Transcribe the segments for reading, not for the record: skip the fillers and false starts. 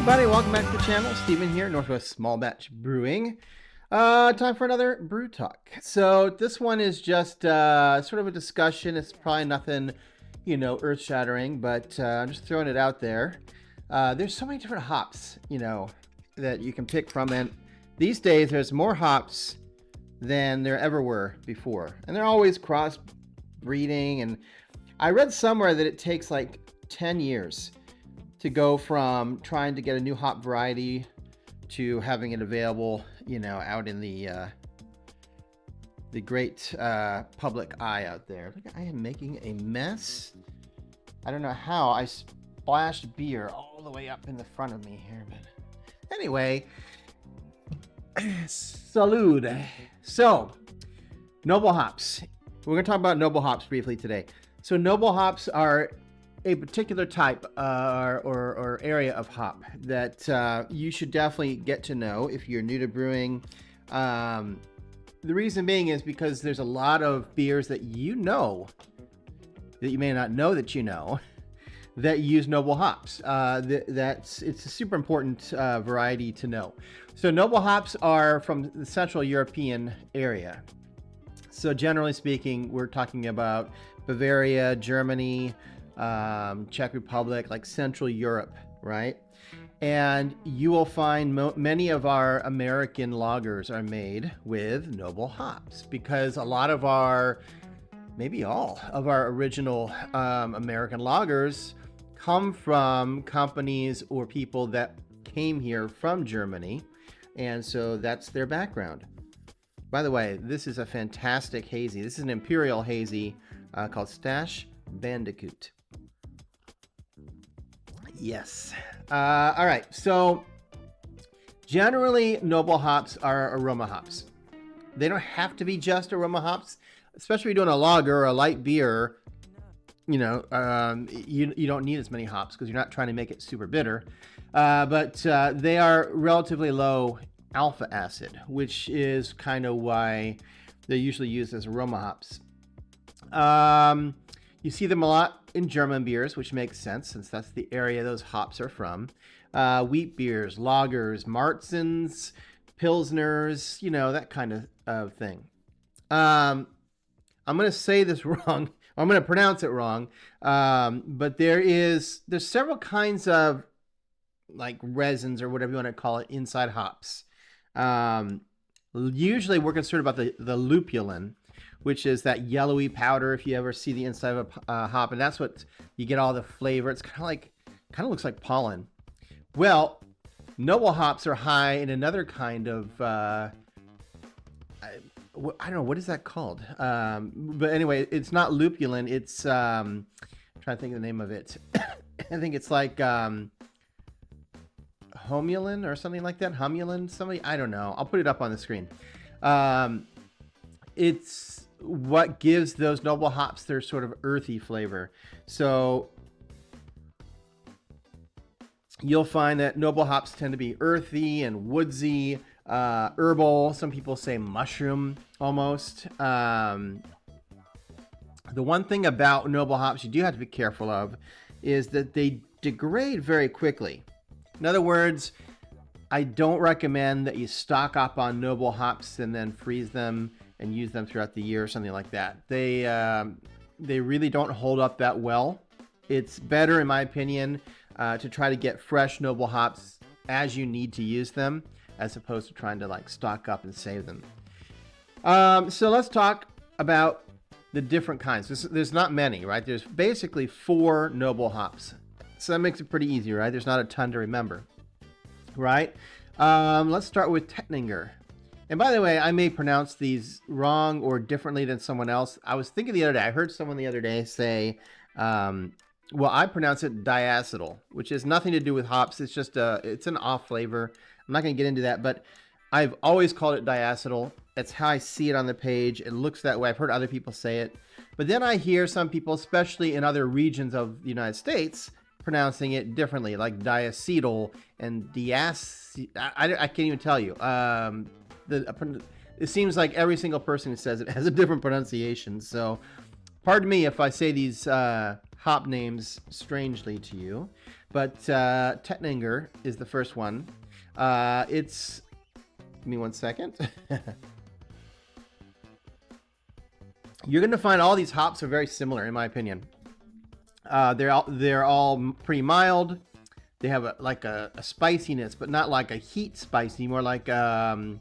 everybody, welcome back to the channel. Steven here, Northwest Small Batch Brewing. Time for another brew talk. So this one is just sort of a discussion. It's probably nothing, earth-shattering, but I'm just throwing it out there. There's so many different hops, that you can pick from, and these days there's more hops than there ever were before, and they're always cross-breeding. And I read somewhere that it takes like 10 years to go from trying to get a new hop variety to having it available, out in the great public eye out there. Look, I am making a mess. I don't know how I splashed beer all the way up in the front of me here, but anyway, salud. So, noble hops. We're going to talk about noble hops briefly today. So, noble hops are a particular type or area of hop that you should definitely get to know if you're new to brewing. The reason being is because there's a lot of beers that that you may not know that use noble hops. It's a super important variety to know. So noble hops are from the Central European area. So generally speaking, we're talking about Bavaria, Germany, Czech Republic, like Central Europe, right? And you will find many of our American lagers are made with noble hops because a lot of maybe all of our original American lagers come from companies or people that came here from Germany, and so that's their background. By the way, this is a fantastic hazy. This is an Imperial hazy called Stash Bandicoot. Yes. All right. So generally, noble hops are aroma hops. They don't have to be just aroma hops, especially if you're doing a lager or a light beer. You don't need as many hops because you're not trying to make it super bitter. But they are relatively low alpha acid, which is kind of why they're usually used as aroma hops. You see them a lot in German beers, which makes sense since that's the area those hops are from. Wheat beers, lagers, Marzens, Pilsners, that kind of thing. I'm going to say this wrong. I'm going to pronounce it wrong. But there's several kinds of like resins or whatever you want to call it inside hops. Usually we're concerned about the lupulin, which is that yellowy powder if you ever see the inside of a hop, and that's what you get all the flavor. It's kind of looks like pollen. Well, noble hops are high in another kind of I don't know, what is that called? But anyway, it's not lupulin. It's I'm trying to think of the name of it. I think it's like homulin or something like that. Humulin, somebody, I don't know. I'll put it up on the screen. It's what gives those noble hops their sort of earthy flavor. So you'll find that noble hops tend to be earthy and woodsy, herbal. Some people say mushroom almost. The one thing about noble hops you do have to be careful of is that they degrade very quickly. In other words, I don't recommend that you stock up on noble hops and then freeze them and use them throughout the year or something like that. They really don't hold up that well. It's better, in my opinion, to try to get fresh noble hops as you need to use them, as opposed to trying to like stock up and save them. So let's talk about the different kinds. There's not many, right? There's basically 4 noble hops. So that makes it pretty easy, right? There's not a ton to remember, right? Let's start with Tettnanger. And by the way, I may pronounce these wrong or differently than someone else. I was thinking the other day, I heard someone the other day say, well, I pronounce it diacetyl, which has nothing to do with hops. It's just it's an off flavor. I'm not going to get into that, but I've always called it diacetyl. That's how I see it on the page. It looks that way. I've heard other people say it. But then I hear some people, especially in other regions of the United States, pronouncing it differently, like diacetyl and I can't even tell you. It seems like every single person who says it has a different pronunciation. So pardon me if I say these hop names strangely to you. But Tettnanger is the first one. It's... Give me one second. You're going to find all these hops are very similar, in my opinion. They're all pretty mild. They have a spiciness, but not like a heat spicy, more like a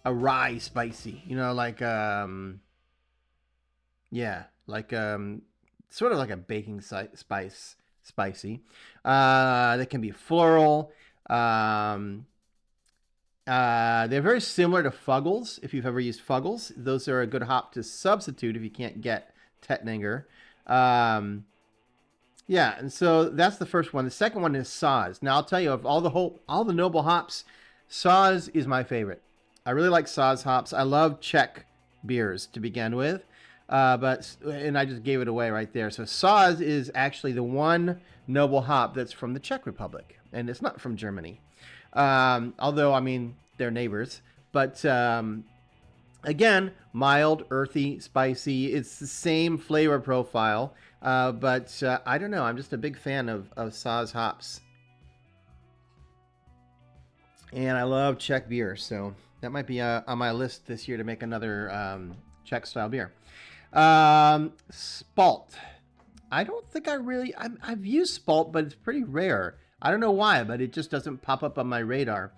rye spicy. You know, like yeah, like sort of like a baking spice spicy. They can be floral. They're very similar to Fuggles, if you've ever used Fuggles. Those are a good hop to substitute if you can't get Tettnanger. Yeah, and so that's the first one. The second one is Saaz. Now, I'll tell you, of all the noble hops, Saaz is my favorite. I really like Saaz hops. I love Czech beers to begin with, and I just gave it away right there. So Saaz is actually the one noble hop that's from the Czech Republic, and it's not from Germany. Although, I mean, they're neighbors. But, again, mild, earthy, spicy. It's the same flavor profile. But I don't know. I'm just a big fan of Saaz hops. And I love Czech beer. So that might be on my list this year to make another Czech-style beer. Spalt. I don't think I've used Spalt, but it's pretty rare. I don't know why, but it just doesn't pop up on my radar.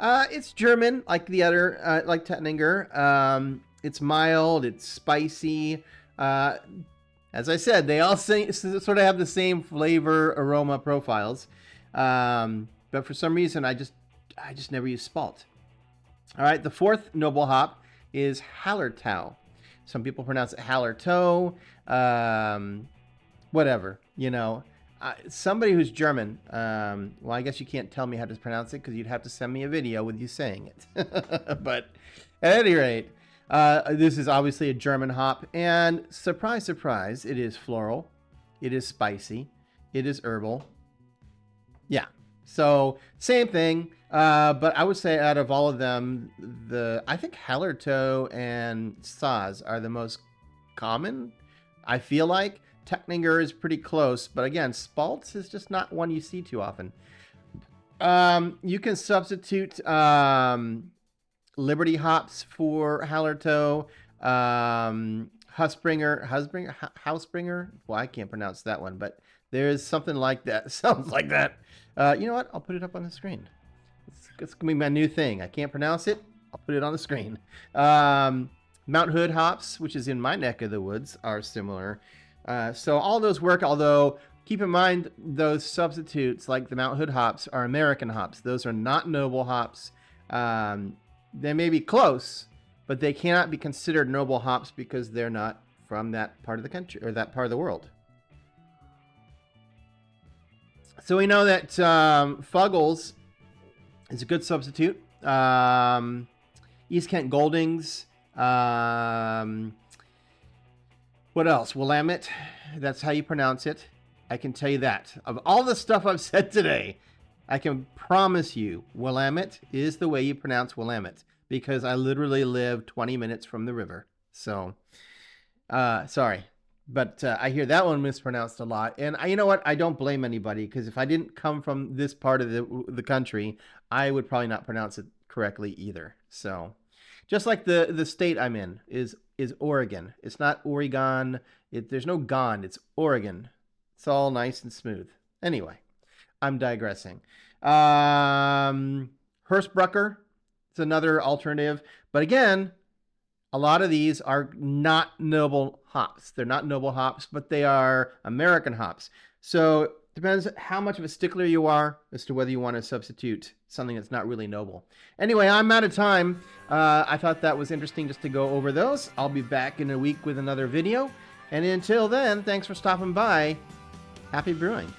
It's German, like the other, like Tettnanger. It's mild, it's spicy. As I said, they all sort of have the same flavor aroma profiles. But for some reason, I just never use Spalt. All right, the fourth noble hop is Hallertau. Some people pronounce it Hallertau. Whatever, you know. Somebody who's German, well, I guess you can't tell me how to pronounce it because you'd have to send me a video with you saying it. But at any rate, this is obviously a German hop, and surprise, surprise, it is floral, it is spicy, it is herbal. Yeah, so same thing, but I would say out of all of them, I think Hallertau and Saaz are the most common, I feel like. Tettnanger is pretty close, but again, Spalt is just not one you see too often. You can substitute Liberty hops for Hallertau, Hausbringer. Well, I can't pronounce that one, but there's something like that. Sounds like that. You know what? I'll put it up on the screen. It's gonna be my new thing. I can't pronounce it. I'll put it on the screen. Mount Hood hops, which is in my neck of the woods, are similar. So all those work, although keep in mind those substitutes like the Mount Hood hops are American hops. Those are not noble hops. They may be close, but they cannot be considered noble hops because they're not from that part of the country or that part of the world. So we know that Fuggles is a good substitute. East Kent Goldings. What else? Willamette. That's how you pronounce it. I can tell you that. Of all the stuff I've said today, I can promise you Willamette is the way you pronounce Willamette because I literally live 20 minutes from the river. So, sorry. But I hear that one mispronounced a lot. And you know what? I don't blame anybody because if I didn't come from this part of the country, I would probably not pronounce it correctly either. So, just like the state I'm in is Oregon. It's not Oregon. There's no gon. It's Oregon. It's all nice and smooth. Anyway, I'm digressing. Hersbrucker is another alternative. But again, a lot of these are not noble hops. They're not noble hops, but they are American hops. So it depends how much of a stickler you are as to whether you want to substitute something that's not really noble. Anyway, I'm out of time. I thought that was interesting just to go over those. I'll be back in a week with another video. And until then, thanks for stopping by. Happy brewing.